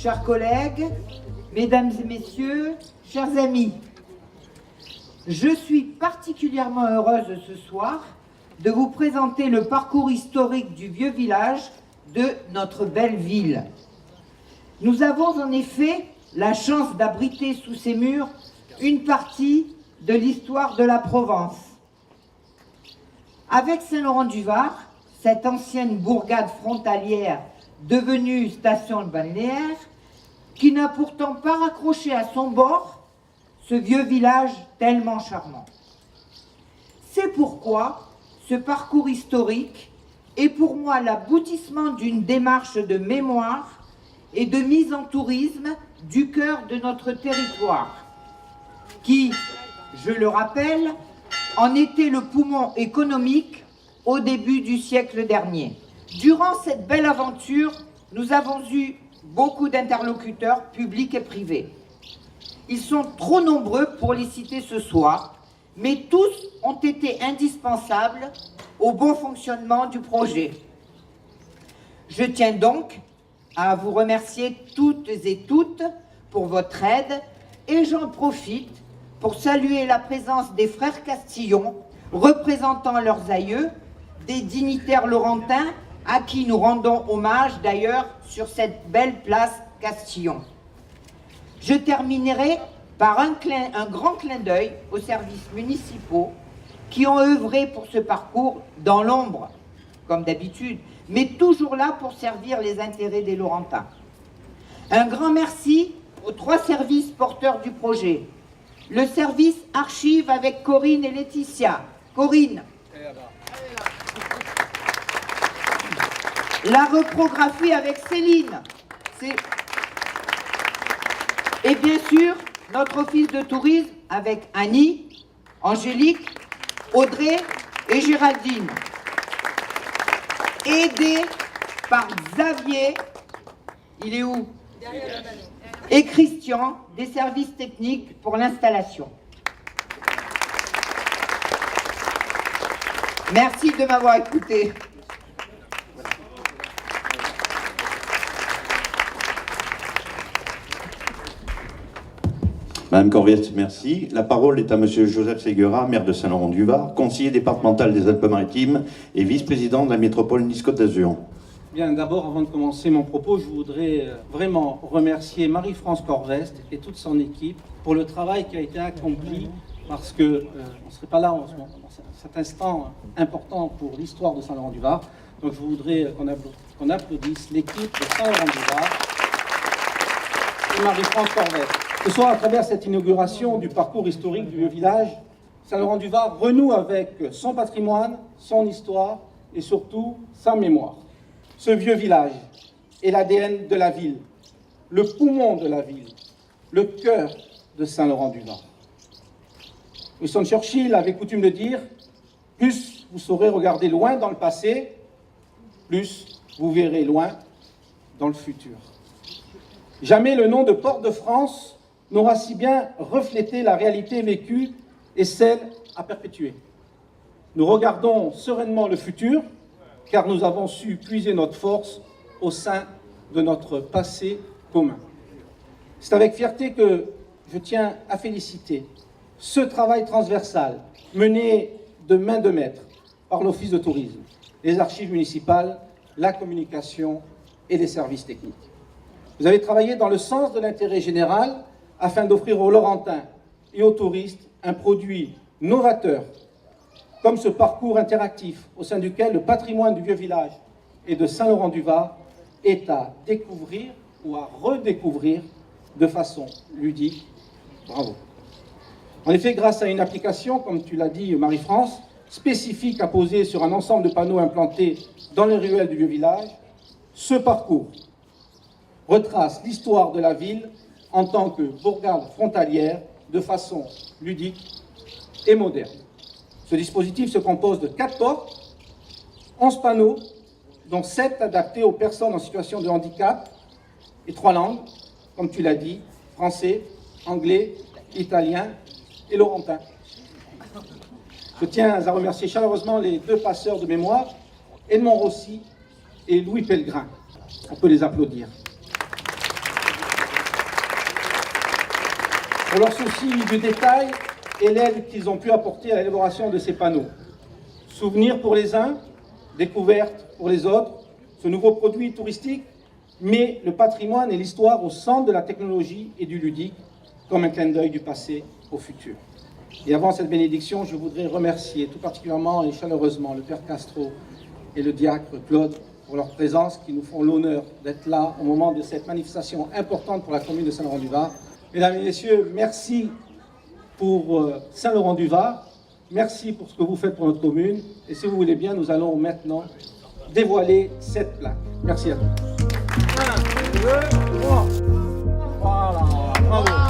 chers collègues, mesdames et messieurs, chers amis, je suis particulièrement heureuse ce soir de vous présenter le parcours historique du vieux village de notre belle ville. Nous avons en effet la chance d'abriter sous ces murs une partie de l'histoire de la Provence. Avec Saint-Laurent-du-Var, cette ancienne bourgade frontalière devenue station balnéaire, qui n'a pourtant pas raccroché à son bord ce vieux village tellement charmant. C'est pourquoi ce parcours historique est pour moi l'aboutissement d'une démarche de mémoire et de mise en tourisme du cœur de notre territoire, qui, je le rappelle, en était le poumon économique au début du siècle dernier. Durant cette belle aventure, nous avons eu beaucoup d'interlocuteurs publics et privés. Ils sont trop nombreux pour les citer ce soir, mais tous ont été indispensables au bon fonctionnement du projet. Je tiens donc à vous remercier toutes et toutes pour votre aide et j'en profite pour saluer la présence des frères Castillon, représentant leurs aïeux, des dignitaires laurentins à qui nous rendons hommage d'ailleurs sur cette belle place Castillon. Je terminerai par un grand clin d'œil aux services municipaux qui ont œuvré pour ce parcours dans l'ombre, comme d'habitude, mais toujours là pour servir les intérêts des Laurentins. Un grand merci aux 3 services porteurs du projet. Le service archives avec Corinne et Laetitia. Corinne. La reprographie avec Céline. Et bien sûr, notre office de tourisme avec Annie, Angélique, Audrey et Géraldine. Aidé par Xavier, il est où? Et Christian, des services techniques pour l'installation. Merci de m'avoir écouté. Madame Corviès, merci. La parole est à Monsieur Joseph Séguera, maire de Saint-Laurent-du-Var, conseiller départemental des Alpes-Maritimes et vice-président de la métropole Nice-Côte d'Azur. Bien, d'abord, avant de commencer mon propos, je voudrais vraiment remercier Marie-France Corvest et toute son équipe pour le travail qui a été accompli, parce qu'on ne serait pas là dans cet instant important pour l'histoire de Saint-Laurent-du-Var. Donc je voudrais qu'on applaudisse l'équipe de Saint-Laurent-du-Var et Marie-France Corvest. Ce soir, à travers cette inauguration du parcours historique du vieux village, Saint-Laurent-du-Var renoue avec son patrimoine, son histoire et surtout sa mémoire. Ce vieux village est l'ADN de la ville, le poumon de la ville, le cœur de Saint-Laurent-du-Var. Winston Churchill avait coutume de dire « Plus vous saurez regarder loin dans le passé, plus vous verrez loin dans le futur ». Jamais le nom de Port-de-France n'aura si bien reflété la réalité vécue et celle à perpétuer. Nous regardons sereinement le futur, car nous avons su puiser notre force au sein de notre passé commun. C'est avec fierté que je tiens à féliciter ce travail transversal mené de main de maître par l'Office de tourisme, les archives municipales, la communication et les services techniques. Vous avez travaillé dans le sens de l'intérêt général afin d'offrir aux Laurentins et aux touristes un produit novateur, comme ce parcours interactif au sein duquel le patrimoine du vieux village et de Saint-Laurent-du-Var est à découvrir ou à redécouvrir de façon ludique. Bravo. En effet, grâce à une application, comme tu l'as dit Marie-France, spécifique à poser sur un ensemble de panneaux implantés dans les ruelles du vieux village, ce parcours retrace l'histoire de la ville en tant que bourgade frontalière de façon ludique et moderne. Ce dispositif se compose de 4 portes, 11 panneaux, dont 7 adaptés aux personnes en situation de handicap et 3 langues, comme tu l'as dit, français, anglais, italien et laurentin. Je tiens à remercier chaleureusement les 2 passeurs de mémoire, Edmond Rossi et Louis Pellegrin. On peut les applaudir. pour leur souci du détail et l'aide qu'ils ont pu apporter à l'élaboration de ces panneaux. Souvenir pour les uns, découverte pour les autres, ce nouveau produit touristique met le patrimoine et l'histoire au centre de la technologie et du ludique, comme un clin d'œil du passé au futur. Et avant cette bénédiction, je voudrais remercier tout particulièrement et chaleureusement le Père Castro et le diacre Claude pour leur présence, qui nous font l'honneur d'être là au moment de cette manifestation importante pour la commune de Saint-Laurent-du-Var. Mesdames et messieurs, merci pour Saint-Laurent-du-Var, merci pour ce que vous faites pour notre commune, et si vous voulez bien, nous allons maintenant dévoiler cette plaque. Merci à tous. 1, 2, 3. Voilà, bravo.